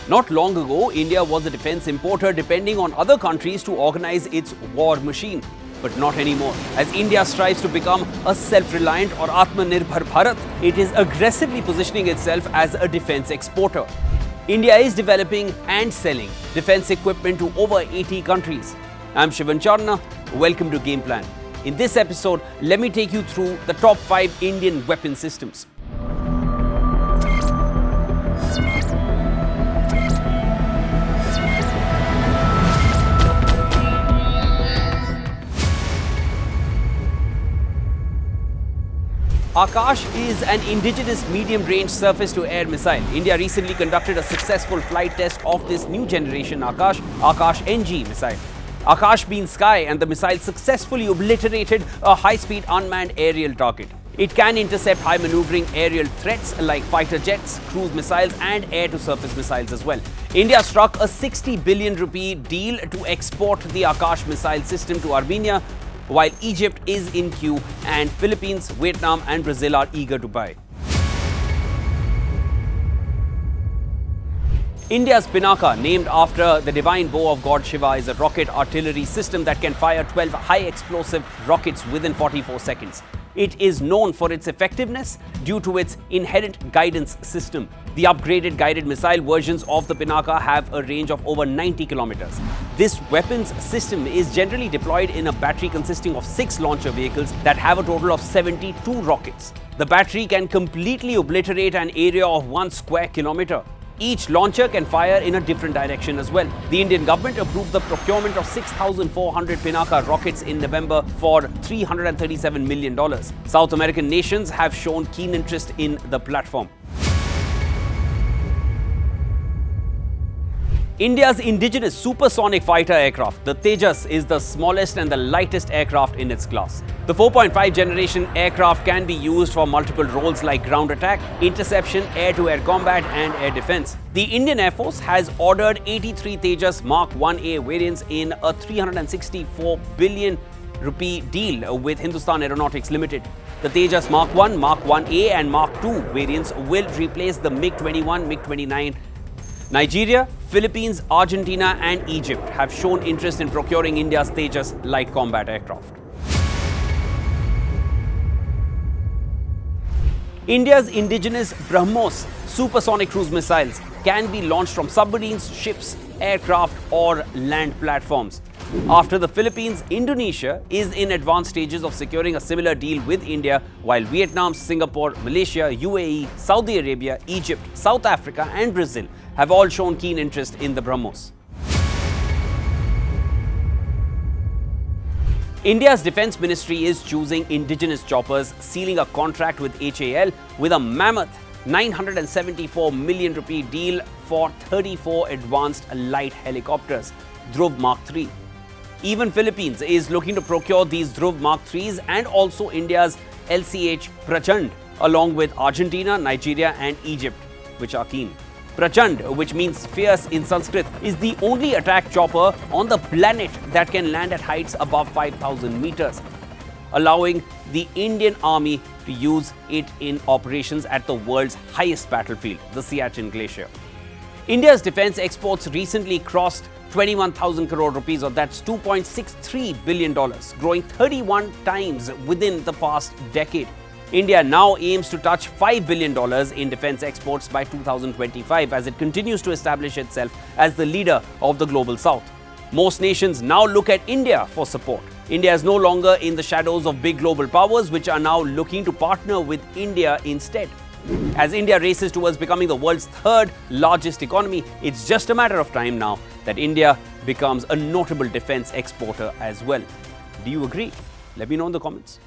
Not long ago, India was a defense importer depending on other countries to organize its war machine. But not anymore. As India strives to become a self-reliant or Atmanirbhar Bharat, it is aggressively positioning itself as a defense exporter. India is developing and selling defense equipment to over 80 countries. I'm Shivan Charna. Welcome to Game Plan. In this episode, let me take you through the top 5 Indian weapon systems. Akash is an indigenous medium-range surface-to-air missile. India recently conducted a successful flight test of this new generation Akash NG missile. Akash means sky, and the missile successfully obliterated a high-speed unmanned aerial target. It can intercept high-maneuvering aerial threats like fighter jets, cruise missiles and air-to-surface missiles as well. India struck a 60 billion rupee deal to export the Akash missile system to Armenia, while Egypt is in queue and Philippines, Vietnam and Brazil are eager to buy. India's Pinaka, named after the divine bow of God Shiva, is a rocket artillery system that can fire 12 high-explosive rockets within 44 seconds. It is known for its effectiveness due to its inherent guidance system. The upgraded guided missile versions of the Pinaka have a range of over 90 kilometers. This weapons system is generally deployed in a battery consisting of 6 launcher vehicles that have a total of 72 rockets. The battery can completely obliterate an area of 1 square kilometer. Each launcher can fire in a different direction as well. The Indian government approved the procurement of 6,400 Pinaka rockets in November for $337 million. South American nations have shown keen interest in the platform. India's indigenous supersonic fighter aircraft, the Tejas, is the smallest and the lightest aircraft in its class. The 4.5 generation aircraft can be used for multiple roles like ground attack, interception, air-to-air combat and air defense. The Indian Air Force has ordered 83 Tejas Mark 1A variants in a 364 billion rupee deal with Hindustan Aeronautics Limited. The Tejas Mark 1, Mark 1A and Mark 2 variants will replace the MiG-21, MiG-29. Nigeria, Philippines, Argentina and Egypt have shown interest in procuring India's Tejas light combat aircraft. India's indigenous BrahMos supersonic cruise missiles can be launched from submarines, ships, aircraft or land platforms. After the Philippines, Indonesia is in advanced stages of securing a similar deal with India, while Vietnam, Singapore, Malaysia, UAE, Saudi Arabia, Egypt, South Africa and Brazil have all shown keen interest in the BrahMos. India's Defence Ministry is choosing indigenous choppers, sealing a contract with HAL with a mammoth 974 million rupee deal for 34 advanced light helicopters, Dhruv Mark III. Even Philippines is looking to procure these Dhruv Mark IIIs and also India's LCH Prachand, along with Argentina, Nigeria and Egypt, which are keen. Prachand, which means fierce in Sanskrit, is the only attack chopper on the planet that can land at heights above 5,000 meters, allowing the Indian Army to use it in operations at the world's highest battlefield, the Siachen Glacier. India's defense exports recently crossed 21,000 crore rupees, or that's $2.63 billion, growing 31 times within the past decade. India now aims to touch $5 billion in defense exports by 2025 as it continues to establish itself as the leader of the global south. Most nations now look at India for support. India is no longer in the shadows of big global powers, which are now looking to partner with India instead. As India races towards becoming the world's 3rd largest economy, it's just a matter of time now that India becomes a notable defense exporter as well. Do you agree? Let me know in the comments.